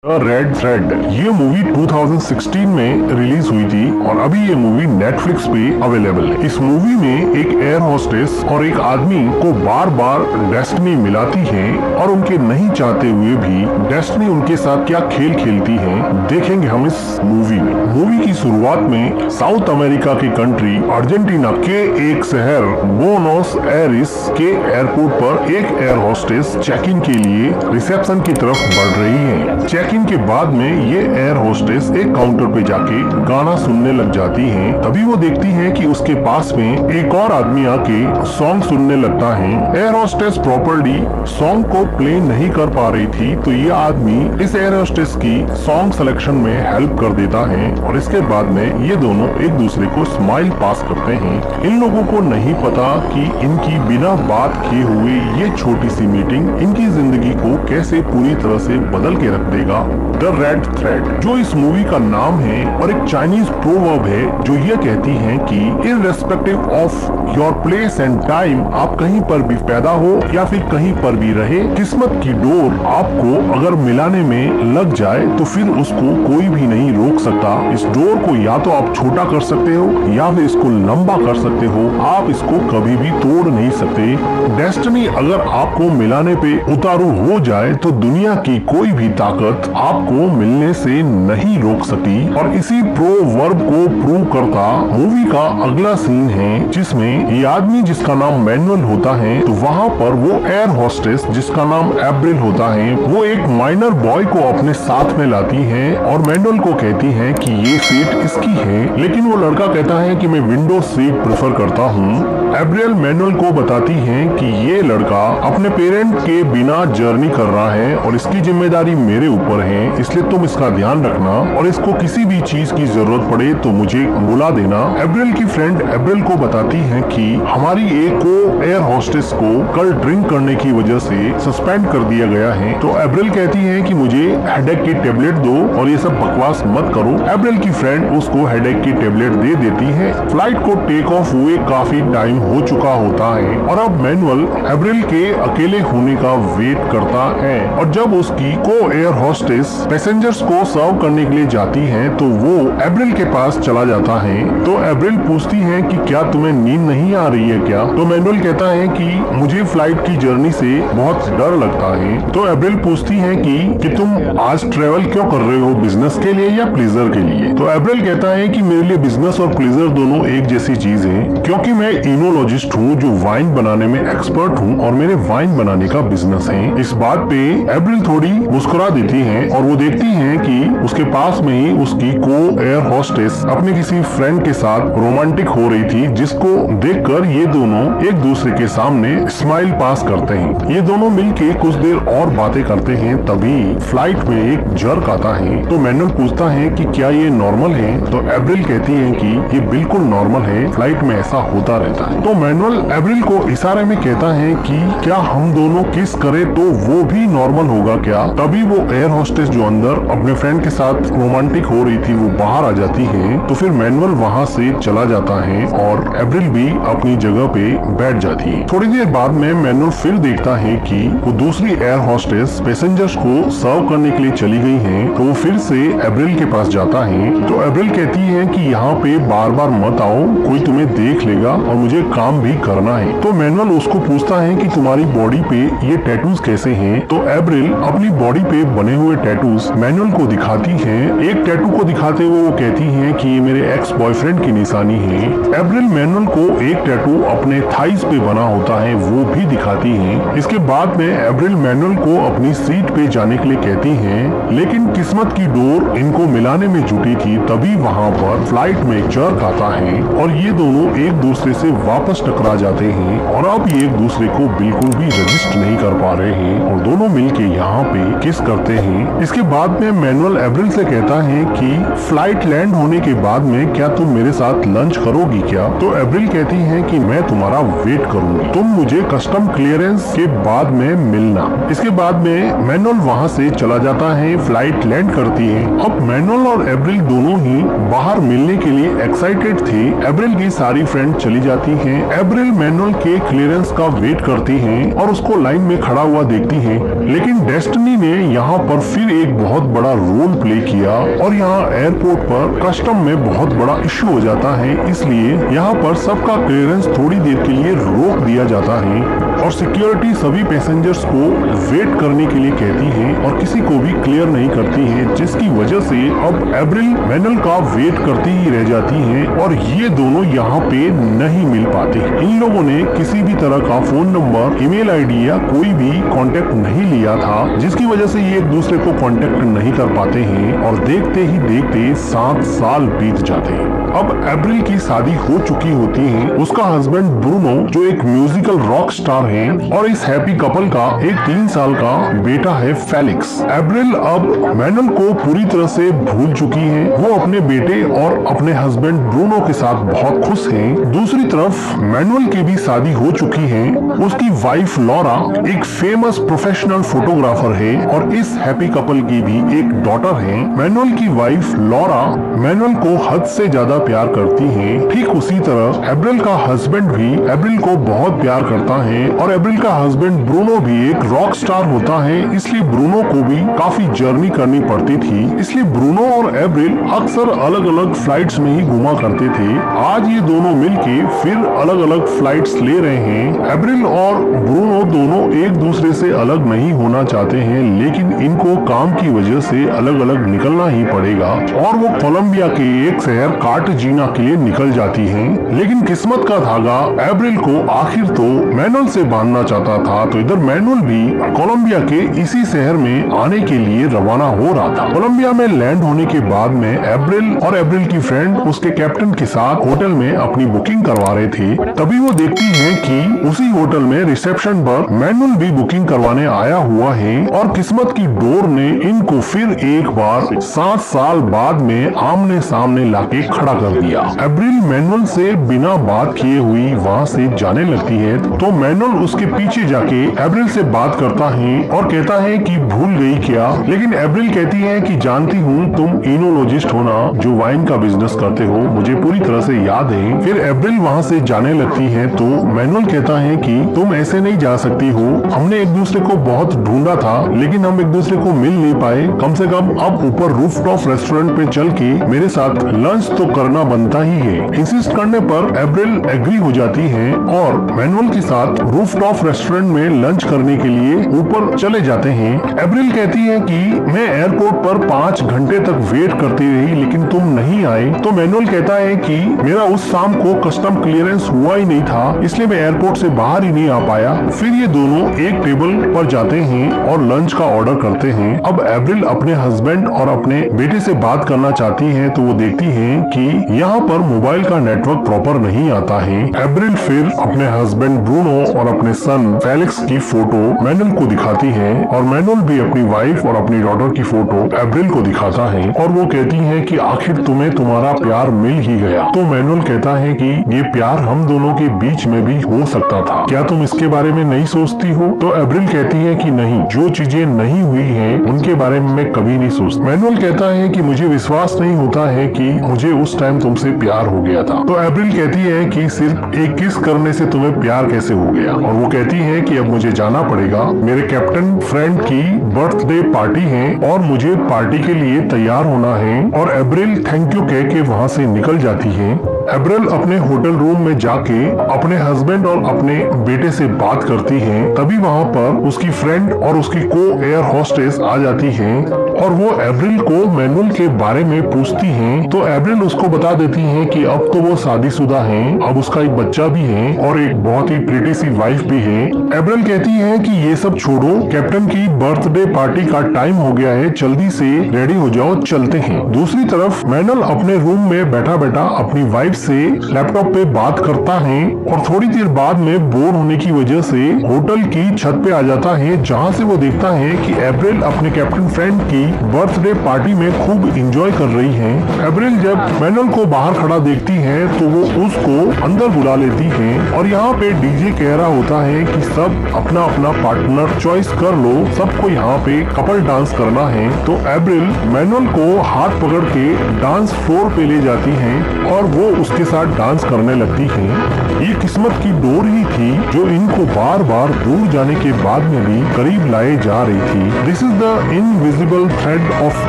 Red thread ये movie 2016 में release हुई थी और अभी ये मूवी नेटफ्लिक्स पे अवेलेबल है। इस मूवी में एक एयर होस्टेस और एक आदमी को बार बार डेस्टिनी मिलाती है और उनके नहीं चाहते हुए भी डेस्टिनी उनके साथ क्या खेल खेलती है देखेंगे हम इस मूवी में। मूवी की शुरुआत में साउथ अमेरिका की कंट्री अर्जेंटीना के एक शहर बोनोस एरिस के एयरपोर्ट पर एक एयर होस्टेस चेक इन के लिए रिसेप्शन की तरफ बढ़ रही है। चेक इन के बाद में ये एयर होस्टेस एक काउंटर पे जाके गाना सुनने लग जाती है। तभी वो देखती है कि उसके पास में एक और आदमी आके सॉन्ग सुनने लगता है। एयर होस्टेस प्रॉपर्ली सॉन्ग को प्ले नहीं कर पा रही थी तो ये आदमी इस एयर होस्टेस की सॉन्ग सिलेक्शन में हेल्प कर देता है और इसके बाद में ये दोनों एक दूसरे को स्माइल पास करते हैं। इन लोगों को नहीं पता कि इनकी बिना बात किए हुए ये छोटी सी मीटिंग इनकी जिंदगी को कैसे पूरी तरह से बदल के रख देगा। द रेड थ्रेड जो इस मूवी का नाम है और एक चाइनीज प्रोवर्ब है जो ये कहती है कि irrespective of your place and time, आप कहीं पर भी पैदा हो या फिर कहीं पर भी रहे, किस्मत की डोर आपको अगर मिलाने में लग जाए तो फिर उसको कोई भी नहीं रोक सकता। इस डोर को या तो आप छोटा कर सकते हो या फिर इसको लंबा कर सकते हो, आप इसको कभी भी तोड़ नहीं सकते। डेस्टिनी अगर आपको मिलाने पे उतारू हो जाए तो दुनिया की कोई भी ताकत आपको मिलने से नहीं रोक सकती। और इसी प्रोवर्ब को प्रूव करता मूवी का अगला सीन है जिसमें ये आदमी जिसका नाम मैनुअल होता है तो वहाँ पर वो एयर होस्टेस जिसका नाम एब्रिल होता है वो एक माइनर बॉय को अपने साथ में लाती है और मैनुअल को कहती है कि ये सीट इसकी है, लेकिन वो लड़का कहता है कि मैं विंडो सीट प्रेफर करता हूँ। एब्रिल मैनुअल को बताती है कि ये लड़का अपने पेरेंट के बिना जर्नी कर रहा है और इसकी जिम्मेदारी मेरे ऊपर है, इसलिए तुम इसका ध्यान रखना और इसको किसी भी चीज की जरूरत पड़े तो मुझे बुला देना। एब्रिल की फ्रेंड एब्रिल को बताती है कि हमारी एक को एयर होस्टेस को कल ड्रिंक करने की वजह से सस्पेंड कर दिया गया है। तो एब्रिल कहती है कि मुझे हेडेक की टेबलेट दो और ये सब बकवास मत करो। एब्रिल की फ्रेंड उसको हेडेक की टेबलेट दे देती है। फ्लाइट को टेक ऑफ हुए काफी टाइम हो चुका होता है और अब मैनुअल एब्रिल के अकेले होने का वेट करता है और जब उसकी को एयर होस्टेस पैसेंजर्स को सर्व करने के लिए जाती है तो वो एब्रिल के पास चला जाता है। तो एब्रिल पूछती है कि क्या तुम्हें नींद नहीं आ रही है क्या? तो मैनुअल कहता है कि मुझे फ्लाइट की जर्नी से बहुत डर लगता है। तो एब्रिल पूछती है कि तुम आज ट्रेवल क्यों कर रहे हो, बिजनेस के लिए या प्लेजर के लिए? तो एब्रिल कहता है कि मेरे लिए बिजनेस और प्लेजर दोनों एक जैसी चीज है क्योंकि मैं इनोलॉजिस्ट हूँ जो वाइन बनाने में एक्सपर्ट हूँ और मेरे वाइन बनाने का बिजनेस है। इस बात पे एब्रिल थोड़ी मुस्कुरा देती है और वो देखती है कि उसके पास में ही उसकी को एयर होस्टेस अपने किसी फ्रेंड के साथ रोमांटिक हो रही थी, जिसको देखकर ये दोनों एक दूसरे के सामने स्माइल पास करते हैं। ये दोनों मिलके कुछ देर और बातें करते हैं। तभी फ्लाइट में एक जर्क आता है तो मैनुअल पूछता है कि क्या ये नॉर्मल है? तो एब्रिल कहती है कि ये बिल्कुल नॉर्मल है, फ्लाइट में ऐसा होता रहता है। तो मैनुअल एब्रिल को इशारे में कहता है कि क्या हम दोनों किस करे तो वो भी नॉर्मल होगा क्या? तभी वो एयर होस्टेस जो अंदर अपने फ्रेंड के साथ रोमांटिक हो रही थी वो बाहर आ जाती है। तो फिर मैनुअल वहाँ से चला जाता है और एब्रिल भी अपनी जगह पे बैठ जाती है। थोड़ी देर बाद में मैनुअल फिर देखता है कि वो दूसरी एयर होस्टेस पैसेंजर्स को सर्व करने के लिए चली गई है। तो वो फिर से एब्रिल के पास जाता है। तो एब्रिल कहती है कि यहाँ पे बार बार मत आओ, कोई तुम्हें देख लेगा और मुझे काम भी करना है। तो मैनुअल उसको पूछता है कि तुम्हारी बॉडी पे ये टैटूज कैसे हैं? तो एब्रिल अपनी बॉडी पे बने हुए टैटूज मैनुअल को दिखाती है। एक टैटू को दिखाते हुए वो कहती है कि ये मेरे एक्स बॉयफ्रेंड की निशानी है। एब्रिल मैनुअल को एक टैटू अपने थाइस पे बना होता है वो भी दिखाती है। इसके बाद में एब्रिल मैनुअल को अपनी सीट पे जाने के लिए कहती है, लेकिन किस्मत की डोर इनको मिलाने में जुटी थी। तभी वहाँ पर फ्लाइट में एक जर्क आता है और ये दोनों एक दूसरे से वापस टकरा जाते हैं और अब ये एक दूसरे को बिल्कुल भी रजिस्ट नहीं कर पा रहे हैं और दोनों मिलके यहाँ पे किस करते हैं। इसके बाद में मैनुअल एब्रिल से कहता है कि फ्लाइट लैंड होने के बाद में क्या तुम मेरे साथ लंच करोगी क्या? तो एब्रिल कहती है कि मैं तुम्हारा वेट करूंगी, तुम मुझे कस्टम क्लियरेंस के बाद में मिलना। इसके बाद में मैनुअल वहाँ से चला जाता है। फ्लाइट लैंड करती है। अब मैनुअल और एब्रिल दोनों ही बाहर मिलने के लिए एक्साइटेड थे। एब्रिल की सारी फ्रेंड चली जाती हैं। एब्रिल मैनुअल के क्लियरेंस का वेट करती हैं और उसको लाइन में खड़ा हुआ देखती हैं, लेकिन डेस्टिनी ने यहाँ पर फिर एक बहुत बड़ा रोल प्ले किया और यहाँ एयरपोर्ट पर कस्टम में बहुत बड़ा इश्यू हो जाता है, इसलिए यहाँ पर सबका क्लियरेंस थोड़ी देर के लिए रोक दिया जाता है और सिक्योरिटी सभी पैसेंजर्स को वेट करने के लिए कहती है और किसी को भी क्लियर नहीं करती है, जिसकी वजह से अब एब्रिल मैनुअल का वेट करती ही रह जाती है और ये दोनों यहाँ पे नहीं मिल पाते। इन लोगों ने किसी भी तरह का फोन नंबर, ईमेल आईडी या कोई भी कांटेक्ट नहीं लिया था, जिसकी वजह से ये एक दूसरे को कांटेक्ट नहीं कर पाते हैं और देखते ही देखते 7 साल बीत जाते हैं। अब एब्रिल की शादी हो चुकी होती है, उसका हस्बैंड ब्रूनो जो एक म्यूजिकल रॉक स्टार है और इस हैप्पी कपल का एक 3 साल का बेटा है फेलिक्स। एब्रिल अब मैनुअल को पूरी तरह से भूल चुकी है, वो अपने बेटे और अपने हस्बैंड ब्रूनो के साथ बहुत खुश है। दूसरी तरफ मैनुअल की भी शादी हो चुकी है, उसकी वाइफ लॉरा एक फेमस प्रोफेशनल फोटोग्राफर है और इस हैप्पी कपल की भी एक डॉटर है। मैनुअल की वाइफ लॉरा मैनुअल को हद से ज्यादा प्यार करती है। ठीक उसी तरह एब्रिल का हस्बैंड भी एब्रिल को बहुत प्यार करता है और एब्रिल का हस्बैंड ब्रूनो भी एक रॉक स्टार होता है, इसलिए ब्रूनो को भी काफी जर्नी करनी पड़ती थी, इसलिए ब्रूनो और एब्रिल अक्सर अलग अलग फ्लाइट्स में ही घुमा करते थे। आज ये दोनों मिलके फिर अलग अलग फ्लाइट्स ले रहे हैं। एब्रिल और ब्रूनो दोनों एक दूसरे से अलग नहीं होना चाहते हैं, लेकिन इनको काम की वजह से अलग अलग निकलना ही पड़ेगा और वो कोलंबिया के एक शहर कार्टाजीना के लिए निकल जाती हैं। लेकिन किस्मत का धागा एब्रिल को आखिर तो मैनुअल से बांधना चाहता था, तो इधर मैनुअल भी कोलंबिया के इसी शहर में आने के लिए रवाना हो रहा था। कोलंबिया में लैंड होने के बाद में एब्रिल और एब्रिल की फ्रेंड उसके कैप्टन के साथ होटल में अपनी बुकिंग करवा रहे थे। तभी वो देखती है कि उसी होटल में रिसेप्शन पर मैनुअल भी बुकिंग करवाने आया हुआ है और किस्मत की डोर ने इनको फिर एक बार 7 साल बाद में आमने सामने लाके खड़ा कर दिया। एब्रिल मैनुअल से बिना बात किए हुई वहाँ से जाने लगती है, तो मैनुअल उसके पीछे जाके एब्रिल से बात करता है और कहता है कि भूल गई क्या, लेकिन एब्रिल कहती है कि जानती हूँ तुम इनोलॉजिस्ट हो ना, जो वाइन का बिजनेस करते हो, मुझे पूरी तरह से याद है। फिर एब्रिल वहाँ से जाने लगती है, तो मैनुअल कहता है कि तुम ऐसे नहीं जा सकती हो, हमने एक दूसरे को बहुत ढूंढा था लेकिन हम एक दूसरे को मिल नहीं पाए, कम से कम अब ऊपर रूफटॉप रेस्टोरेंट पे चल के मेरे साथ लंच तो करना बनता ही है। इंसिस्ट करने पर एब्रिल एग्री हो जाती है और मैनुअल के साथ रूफटॉप रेस्टोरेंट में लंच करने के लिए ऊपर चले जाते हैं। एब्रिल कहती है कि मैं एयरपोर्ट पर 5 घंटे तक वेट करती रही लेकिन तुम नहीं आए, तो मैनुअल कहता है कि मेरा उस शाम को कस्टम क्लियरेंस हुआ ही नहीं था, इसलिए मैं एयरपोर्ट से बाहर ही नहीं आ पाया। फिर ये दोनों एक टेबल पर जाते हैं और लंच का ऑर्डर करते हैं। अब एब्रिल अपने हस्बैंड और अपने बेटे से बात करना चाहती है, तो वो देखती है कि यहाँ पर मोबाइल का नेटवर्क प्रॉपर नहीं आता है। एब्रिल फिर अपने हस्बैंड ब्रूनो और अपने सन फेलिक्स की फोटो मैनुअल को दिखाती है और मैनुअल भी अपनी वाइफ और अपनी डॉटर की फोटो एब्रिल को दिखाता है और वो कहती है कि आखिर तुम्हें तुम्हारा प्यार मिल ही गया। तो मैनुअल कहता है कि ये प्यार हम दोनों के बीच में भी हो सकता था, क्या तुम इसके बारे में नहीं सोचती हो? तो एब्रिल कहती है कि नहीं, जो चीजें नहीं हुई हैं उनके बारे में मैं कभी नहीं सोचती। मैनुअल कहता है कि मुझे विश्वास नहीं होता है कि मुझे उस टाइम तुमसे प्यार हो गया था। तो एब्रिल कहती है कि सिर्फ एक किस करने से तुम्हें प्यार कैसे हो गया, और वो कहती है कि अब मुझे जाना पड़ेगा, मेरे कैप्टन फ्रेंड की बर्थडे पार्टी है और मुझे पार्टी के लिए तैयार होना है। और एब्रिल थैंक यू कह के वहाँ से निकल जाती है। एब्रिल अपने होटल रूम में जाके अपने हस्बैंड और अपने बेटे से बात करती है। तभी वहाँ पर उसकी फ्रेंड और उसकी को एयर होस्टेस आ जाती है और वो एब्रिल को मैनुअल के बारे में पूछती हैं। तो एब्रिल उसको बता देती है कि अब तो वो शादीशुदा है, अब उसका एक बच्चा भी है और एक बहुत ही प्रीटी सी वाइफ भी है। एब्रिल कहती है कि ये सब छोड़ो, कैप्टन की बर्थडे पार्टी का टाइम हो गया है, जल्दी से रेडी हो जाओ, चलते हैं। दूसरी तरफ मैनुअल अपने रूम में बैठा बैठा अपनी वाइफ से लैपटॉप पे बात करता है और थोड़ी देर बाद में बोर होने की वजह से होटल की छत पे आ जाता है, जहाँ से वो देखता है कि एब्रिल अपने कैप्टन फ्रेंड की बर्थडे पार्टी में खूब एंजॉय कर रही है। एब्रिल जब मैनुअल को बाहर खड़ा देखती है तो वो उसको अंदर बुला लेती है और यहाँ पे डीजे कह रहा होता है कि सब अपना अपना पार्टनर चॉइस कर लो, सबको यहाँ पे कपल डांस करना है। तो एब्रिल मैनुअल को हाथ पकड़ के डांस फ्लोर पे ले जाती है और वो उसके साथ डांस करने लगती हैं। ये किस्मत की डोर ही थी जो इनको बार बार दूर जाने के बाद में भी करीब लाए जा रही थी। This is the invisible thread of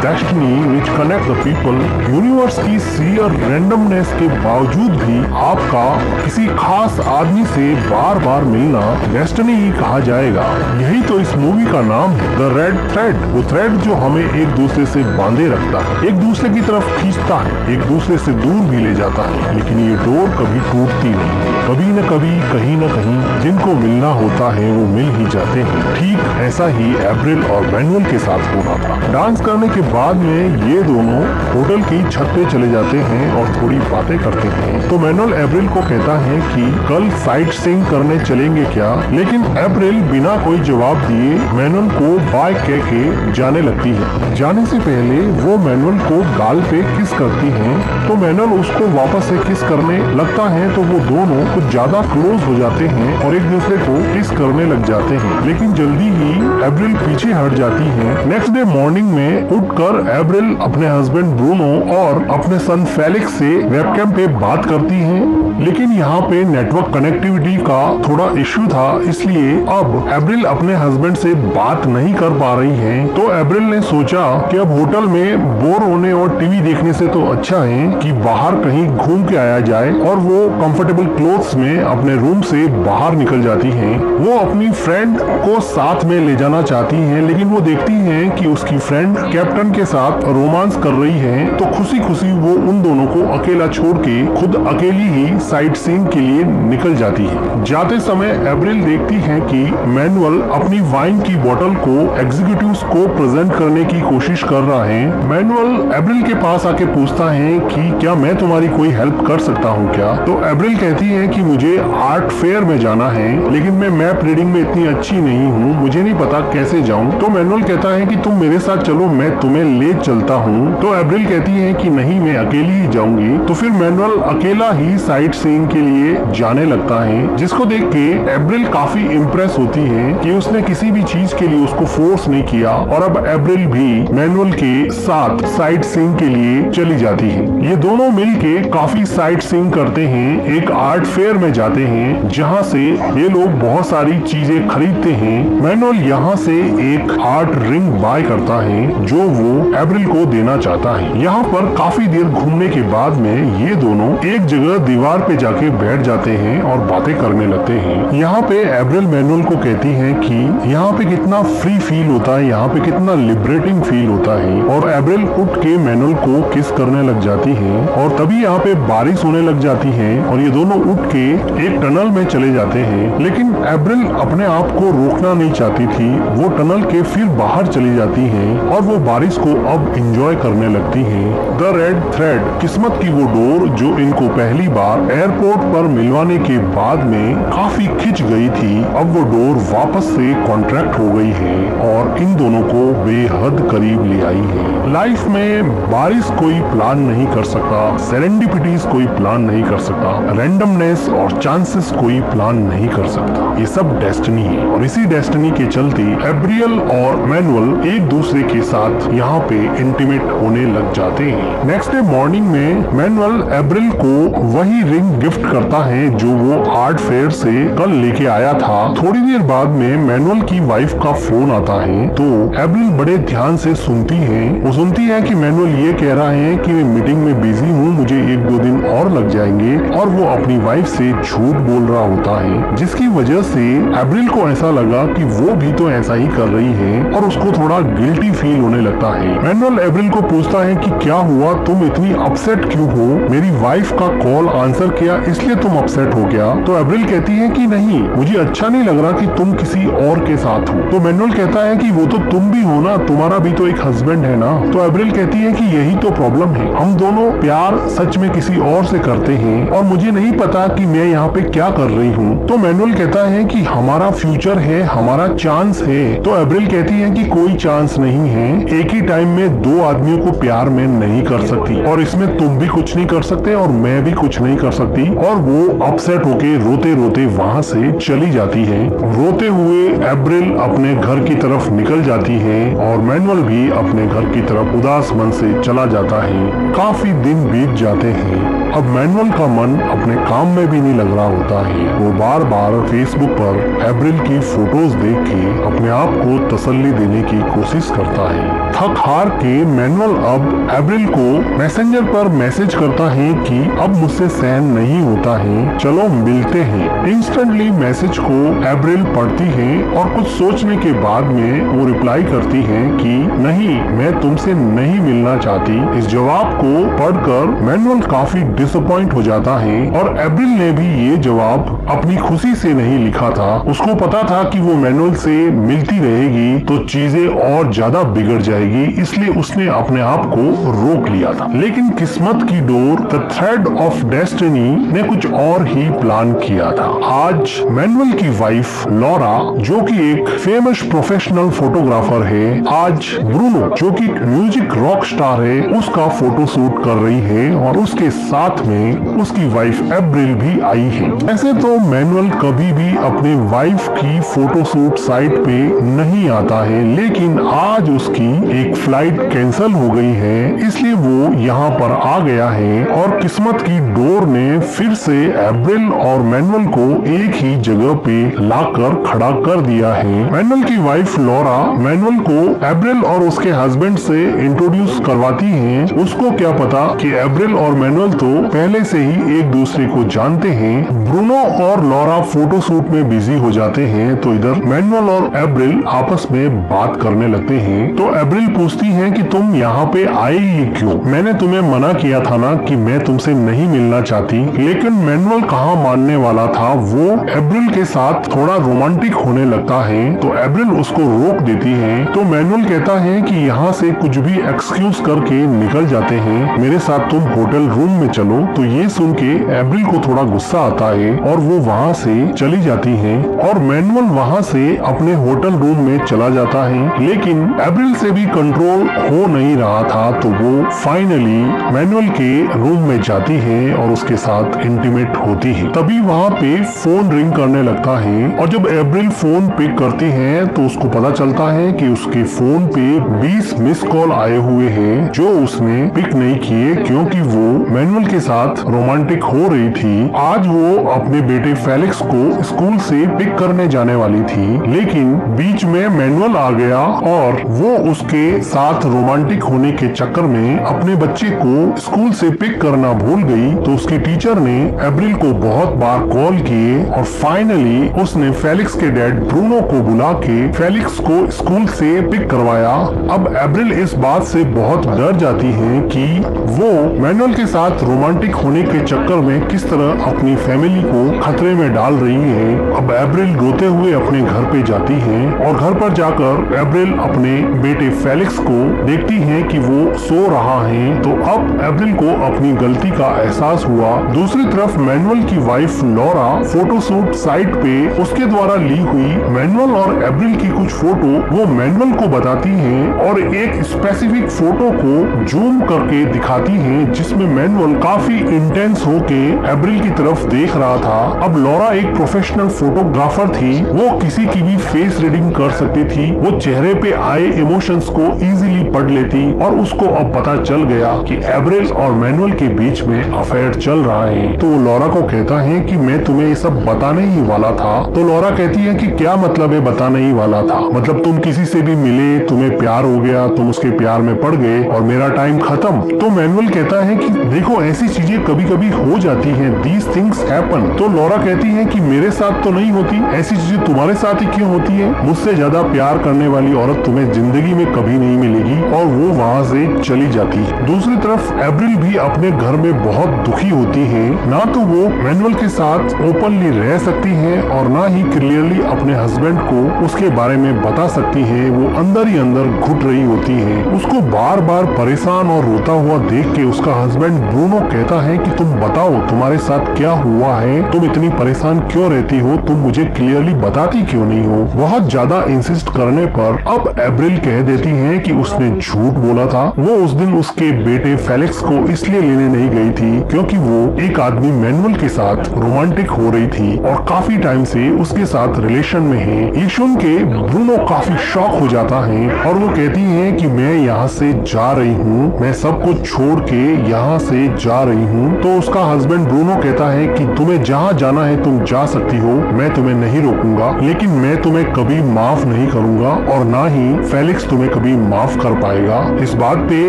destiny which connect the people. Universe की सीयर रैंडमनेस के बावजूद भी आपका किसी खास आदमी से बार बार मिलना डेस्टिनी ही कहा जाएगा। यही तो इस मूवी का नाम है, द रेड थ्रेड। वो थ्रेड जो हमें एक दूसरे से बांधे रखता है, एक दूसरे की तरफ खींचता है, एक दूसरे से दूर भी ले जाता है। लेकिन ये डोर कभी टूटती नहीं। कभी न कभी, कहीं न कहीं जिनको मिलना होता है वो मिल ही जाते हैं। ठीक ऐसा ही एप्रिल और मैनुअल के साथ हो रहा था। डांस करने के बाद में ये दोनों होटल की छत पे चले जाते हैं और थोड़ी बातें करते हैं। तो मैनुअल एप्रिल को कहता है कि कल साइट सीइंग करने चलेंगे क्या? लेकिन एप्रिल बिना कोई जवाब दिए मैनुअल को बाय कह के जाने लगती है। जाने से पहले वो मैनुअल को गाल पे किस करती है, तो मैनुअल उसको वापस से किस करने लगता है। तो वो दोनों कुछ ज्यादा क्लोज हो जाते हैं और एक दूसरे को किस करने लग जाते हैं। लेकिन जल्दी ही एप्रिल पीछे हट जाती है। नेक्स्ट डे मॉर्निंग में उठकर एप्रिल अपने हस्बैंड ब्रूनो और अपने सन फेलिक्स से वेबकैम पे बात करती है। लेकिन यहाँ पे नेटवर्क कनेक्टिविटी का थोड़ा इश्यू था, इसलिए अब एप्रिल अपने हस्बैंड से बात नहीं कर पा रही है। तो एप्रिल ने सोचा कि अब होटल में बोर होने और टीवी देखने से तो अच्छा है कि बाहर कहीं घूम के आया जाए। और वो कंफर्टेबल क्लोथ्स में अपने रूम से बाहर निकल जाती हैं। वो अपनी फ्रेंड को साथ में ले जाना चाहती हैं, लेकिन वो देखती हैं कि उसकी फ्रेंड कैप्टन के साथ रोमांस कर रही है। तो खुशी खुशी वो उन दोनों को अकेला छोड़ के खुद अकेली ही साइट सीइंग के लिए निकल जाती है। जाते समय एप्रिल देखती है कि मैनुअल अपनी वाइन की बोतल को एग्जीक्यूटिव्स को प्रेजेंट करने की कोशिश कर रहा है। मैनुअल एप्रिल के पास आके पूछता है कि क्या मैं तुम्हारी कोई हेल्प कर सकता हूँ क्या? तो एप्रिल कहती है कि मुझे आर्ट फेयर में जाना है, लेकिन मैं मैप रीडिंग में इतनी अच्छी नहीं हूँ, मुझे नहीं पता कैसे जाऊँ। तो मैनुअल कहता है कि तुम मेरे साथ चलो, मैं तुम्हें ले चलता हूँ। तो एप्रिल कहती है कि नहीं, मैं अकेली ही जाऊंगी। तो फिर मैनुअल अकेला ही साइट सीइंग के लिए जाने लगता है, जिसको देख के एप्रिल काफी इम्प्रेस होती है कि उसने किसी भी चीज के लिए उसको फोर्स नहीं किया। और अब एप्रिल भी मैनुअल के साथ साइट सीइंग के लिए चली जाती है। ये दोनों मिलके काफी साइट सीइंग करते हैं। एक आर्ट फेयर में जाते हैं जहाँ से ये लोग बहुत सारी चीजें खरीदते हैं। मैनुअल यहाँ से एक आर्ट रिंग बाय करता है जो वो एप्रिल को देना चाहता है। यहाँ पर काफी देर घूमने के बाद में ये दोनों एक जगह दीवार पे जाके बैठ जाते हैं और बातें करने लगते हैं। यहाँ पे एप्रिल मैनुअल को कहती है कि यहाँ पे कितना फ्री फील होता है, यहाँ पे कितना लिबरेटिंग फील होता है। और एप्रिल उठ के मैनुअल को किस करने लग जाती है। और तभी यहाँ पे बारिश होने लग जाती है और ये दोनों उठ के एक टनल में चले जाते हैं। लेकिन एप्रिल अपने आप को रोकना नहीं चाहती थी, वो टनल के फिर बाहर चली जाती है और वो बारिश को अब एंजॉय करने लगती है। द रेड थ्रेड, किस्मत की वो डोर जो इनको पहली बार एयरपोर्ट पर मिलवाने के बाद में काफी खिंच गई थी, अब वो डोर वापस से कॉन्ट्रैक्ट हो गई है और इन दोनों को बेहद करीब ले आई है। लाइफ में बारिश कोई प्लान नहीं कर सकता, सेरेंडिपिटीज कोई प्लान नहीं कर सकता, रैंडमनेस और चांसेस कोई प्लान नहीं कर सकता। ये सब डेस्टिनी है और इसी डेस्टिनी के चलते एप्रिल और मैनुअल एक दूसरे के साथ यहाँ पे इंटीमेट होने लग जाते हैं। नेक्स्ट डे मॉर्निंग में मैनुअल एप्रिल को वही रिंग गिफ्ट करता है जो वो आर्ट फेयर से कल लेके आया था। थोड़ी देर बाद में मैनुअल की वाइफ का फोन आता है तो एप्रिल बड़े ध्यान से सुनती है। वो सुनती है कि मैनुअल ये कह रहा है कि मैं मीटिंग में बिजी हूँ, मुझे 1-2 दिन और लग जाएंगे। और वो अपनी वाइफ से झूठ बोल रहा होता है, जिसकी वजह से एप्रिल को ऐसा लगा कि वो भी तो ऐसा ही कर रही है और उसको थोड़ा गिल्टी फील होने लगता है। मैनुअल एप्रिल को पूछता है कि क्या हुआ, तुम इतनी अपसेट क्यों हो? मेरी वाइफ का कॉल आंसर किया इसलिए तुम अपसेट हो गया? तो एप्रिल कहती है कि नहीं, मुझे अच्छा नहीं लग रहा कि तुम किसी और के साथ हो। तो मैनुअल कहता है कि वो तो तुम भी हो ना, तुम्हारा भी तो एक हस्बैंड है ना। तो एप्रिल कहती है कि यही तो प्रॉब्लम है, हम दोनों प्यार सच में किसी और से करते हैं और मुझे नहीं पता कि मैं यहाँ पे क्या कर रही हूँ। तो मैनुअल कहता है कि हमारा फ्यूचर है, हमारा चांस है। तो एप्रिल कहती है कि कोई चांस नहीं है, एक ही टाइम में 2 आदमियों को प्यार में नहीं कर सकती और इसमें तुम भी कुछ नहीं कर सकते और मैं भी कुछ नहीं कर सकती। और वो अपसेट होके रोते रोते वहाँ से चली जाती है। रोते हुए एप्रिल अपने घर की तरफ निकल जाती है और मैनुअल भी अपने घर की तरफ उदास मन से चला जाता है। काफी दिन बीत जाते हैं अब मैनुअल का मन अपने काम में भी नहीं लग रहा होता है। वो बार बार फेसबुक पर एप्रिल की फोटोज देख के अपने आप को तसल्ली देने की कोशिश करता है। थक हार के मैनुअल अब एप्रिल को मैसेंजर पर मैसेज करता है कि अब मुझसे सहन नहीं होता है, चलो मिलते हैं। इंस्टेंटली मैसेज को एप्रिल पढ़ती है और कुछ सोचने के बाद में वो रिप्लाई करती है कि नहीं, मैं तुमसे नहीं मिलना चाहती। इस जवाब को पढ़कर मैनुअल काफी डिसअपॉइंट हो जाता है और एप्रिल ने भी ये जवाब अपनी खुशी से नहीं लिखा था। उसको पता था कि वो मैनुअल से मिलती रहेगी तो चीजें और ज्यादा बिगड़ जाएगी, इसलिए उसने अपने आप को रोक लिया था। लेकिन किस्मत की door, the thread of destiny ने कुछ और ही प्लान किया था। आज मैनुअल की वाइफ लॉरा, जो कि एक फेमस प्रोफेशनल फोटोग्राफर है, आज ब्रूनो, जो कि म्यूजिक रॉक स्टार है, उसका फोटो शूट कर रही है और उसके साथ में उसकी वाइफ एप्रिल भी आई है। ऐसे तो मैनुअल कभी भी अपने वाइफ की फोटो शूट साइट पे नहीं आता है, लेकिन आज उसकी एक फ्लाइट कैंसिल हो गई है, इसलिए वो यहाँ पर आ गया है और किस्मत की डोर ने फिर से एप्रिल और मैनुअल को एक ही जगह पे लाकर खड़ा कर दिया है। मैनुअल की वाइफ लॉरा मैनुअल को एप्रिल और उसके हस्बैंड से इंट्रोड्यूस करवाती है। उसको क्या पता कि एप्रिल और मैनुअल तो पहले से ही एक दूसरे को जानते हैं। ब्रूनो और लॉरा फोटो शूट में बिजी हो जाते हैं तो इधर मैनुअल और एप्रिल आपस में बात करने लगते हैं। तो एप्रिल पूछती है कि तुम यहाँ पे आए ही क्यों? मैंने तुम्हें मना किया था ना कि मैं तुमसे नहीं मिलना चाहती। लेकिन मैनुअल कहाँ मानने वाला था, वो एप्रिल के साथ थोड़ा रोमांटिक होने लगता है तो एप्रिल उसको रोक देती है। तो मैनुअल कहता है कि यहाँ से कुछ भी एक्सक्यूज करके निकल जाते हैं, मेरे साथ तुम होटल रूम में चलो। तो ये सुन के एप्रिल को थोड़ा गुस्सा आता है और वो वहाँ से चली जाती है और मैनुअल वहाँ से अपने होटल रूम में चला जाता है। लेकिन एप्रिल से भी कंट्रोल हो नहीं रहा था तो वो फाइनली मैनुअल के रूम में जाती है और उसके साथ इंटीमेट होती है। तभी वहाँ पे फोन रिंग करने लगता है और जब एप्रिल फोन पिक करती है तो उसको पता चलता है कि उसके फोन पे 20 मिस कॉल आए हुए हैं जो उसने पिक नहीं किए क्योंकि वो मैनुअल के साथ रोमांटिक हो रही थी। आज वो अपने बेटे फेलिक्स को स्कूल से पिक करने जाने वाली थी, लेकिन बीच में मैनुअल आ गया और वो उसके साथ रोमांटिक होने के चक्कर में अपने बच्चे को स्कूल से पिक करना भूल गई। तो उसके टीचर ने एप्रिल को बहुत बार कॉल किए और फाइनली उसने फेलिक्स के डैड ब्रूनो को बुला के फेलिक्स को स्कूल से पिक करवाया। अब एप्रिल इस बात से बहुत डर जाती है कि वो मैनुअल के साथ रोमांटिक होने के चक्कर में किस तरह अपनी फैमिली को खतरे में डाल रही है। अब एप्रिल रोते हुए अपने घर पे जाती है और घर पर जाकर एप्रिल अपने बेटे फेलिक्स को देखती है कि वो सो रहा है। तो अब एप्रिल को अपनी गलती का एहसास हुआ। दूसरी तरफ मैनुअल की वाइफ लॉरा फोटोशूट साइट पे उसके द्वारा ली हुई मैनुअल और एप्रिल की कुछ फोटो वो मैनुअल को बताती है और एक स्पेसिफिक फोटो को जूम करके दिखाती है जिसमें मैनुअल काफी इंटेंस होके एप्रिल की तरफ देख रहा था। अब लॉरा एक प्रोफेशनल फोटोग्राफर थी, वो किसी की भी फेस रीडिंग कर सकती थी, वो चेहरे पे आए इमोशंस को इजीली पढ़ लेती और उसको अब पता चल गया कि एप्रिल और मैनुअल के बीच में अफेयर चल रहा है। तो लॉरा को कहता है कि मैं तुम्हें ये सब बताने ही वाला था। तो लॉरा कहती है कि क्या मतलब है बताने ही वाला था? मतलब तुम किसी से भी मिले, तुम्हें प्यार हो गया, तुम उसके प्यार में पड़ गए और मेरा टाइम खत्म। तो मैनुअल कहता है कि देखो ऐसी चीजें कभी कभी हो जाती हैं, these things happen। तो लॉरा कहती है कि मेरे साथ तो नहीं होती, ऐसी चीजें तुम्हारे साथ ही क्यों होती है? मुझसे ज्यादा प्यार करने वाली औरत तुम्हें जिंदगी में कभी नहीं मिलेगी और वो वहाँ से चली जाती है। दूसरी तरफ एप्रिल भी अपने घर में बहुत दुखी होती है, ना तो वो मैनुअल के साथ ओपनली रह सकती है और ना ही क्लियरली अपने हस्बैंड को उसके बारे में बता सकती है। वो अंदर ही अंदर घुट रही होती है। उसको बार बार परेशान और रोता हुआ देख के उसका हस्बैंड ब्रूनो कहता है कि तुम बताओ तुम्हारे साथ क्या हुआ है, तुम इतनी परेशान क्यों रहती हो, तुम मुझे क्लियरली बताती क्यों नहीं हो? बहुत ज्यादा इंसिस्ट करने पर अब एप्रिल कह देती है कि उसने झूठ बोला था। वो उस दिन उसके बेटे फेलिक्स को इसलिए लेने नहीं गई थी क्योंकि वो एक आदमी मैनुअल के साथ रोमांटिक हो रही थी और काफी टाइम से उसके साथ रिलेशन में है। ये सुन के ब्रूनो काफी शॉक हो जाता है और वो कहती है कि मैं यहाँ से जा रही हूँ, मैं सब कुछ छोड़ के यहाँ से जा रही हूँ। तो उसका हस्बैंड ब्रूनो कहता है कि तुम्हें जहाँ जाना है तुम जा सकती हो, मैं तुम्हें नहीं रोकूंगा, लेकिन मैं तुम्हें कभी माफ नहीं करूंगा और ना ही फेलिक्स तुम्हें कभी माफ कर पाएगा। इस बात पे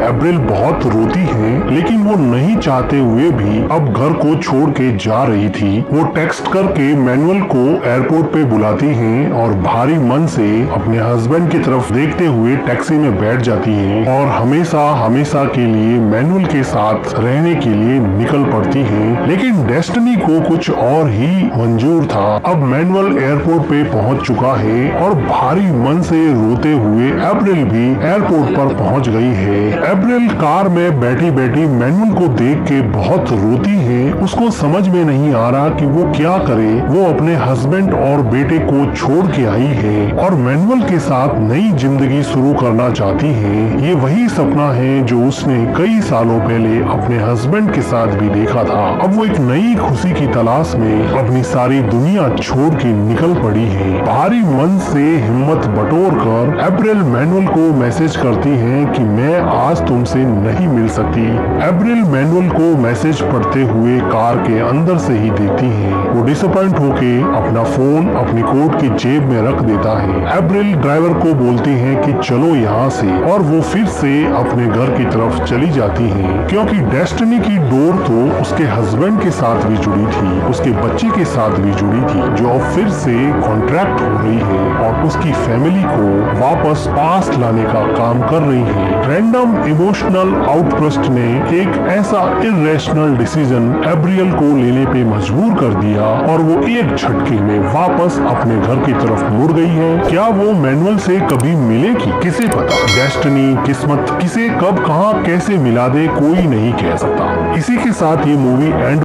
एब्रिल बहुत रोती है, लेकिन वो नहीं चाहते हुए भी अब घर को छोड़ के जा रही थी। वो टेक्स्ट करके मैनुअल को एयरपोर्ट पे बुलाती है और भारी मन से अपने हस्बैंड की तरफ देखते हुए टैक्सी में बैठ जाती है और हमेशा हमेशा के लिए मैनुअल के साथ रहने के लिए निकल पड़ती है। लेकिन डेस्टिनी को कुछ और ही मंजूर था। अब मैनुअल एयरपोर्ट पे पहुंच चुका है और भारी मन से रोते हुए एप्रिल भी एयरपोर्ट पर पहुंच गई है। एप्रिल कार में बैठी बैठी मैनुअल को देख के बहुत रोती है। उसको समझ में नहीं आ रहा कि वो क्या करे। वो अपने हस्बैंड और बेटे को छोड़ के आई है और मैनुअल के साथ नई जिंदगी शुरू करना चाहती है। ये वही सपना है जो उसने कई सालों पहले अपने हस्बैंड के साथ भी देखा था। अब वो एक नई खुशी की तलाश में अपनी सारी दुनिया छोड़ के निकल पड़ी है। भारी मन से हिम्मत बटोर कर एप्रिल मैनुअल को मैसेज करती है कि मैं आज तुमसे नहीं मिल सकती। एप्रिल मैनुअल को मैसेज पढ़ते हुए कार के अंदर से ही देखती है। वो डिसअपॉइंट होके अपना फोन अपनी कोट की जेब में रख देता है। एप्रिल ड्राइवर को बोलती है कि चलो यहाँ से, और वो फिर से अपने घर की तरफ चली जाती है, क्योंकि डेस्टिनी की डोर तो उसके हस्बैंड के साथ भी जुड़ी थी, उसके बच्चे के साथ भी जुड़ी थी, जो अब फिर से कॉन्ट्रैक्ट हो रही है और उसकी फैमिली को वापस पास लाने का काम कर रही है। रैंडम इमोशनल आउटबर्स्ट ने एक ऐसा इरेशनल डिसीजन एब्रियल को लेने पे मजबूर कर दिया और वो एक झटके में वापस अपने घर की तरफ मुड़ गई है। क्या वो मैनुअल से कभी मिलेगी, किसे पता। डेस्टिनी, किस्मत किसे कब कहां कैसे मिला दे कोई नहीं कह सकता। इसी के साथ ये मूवी एंड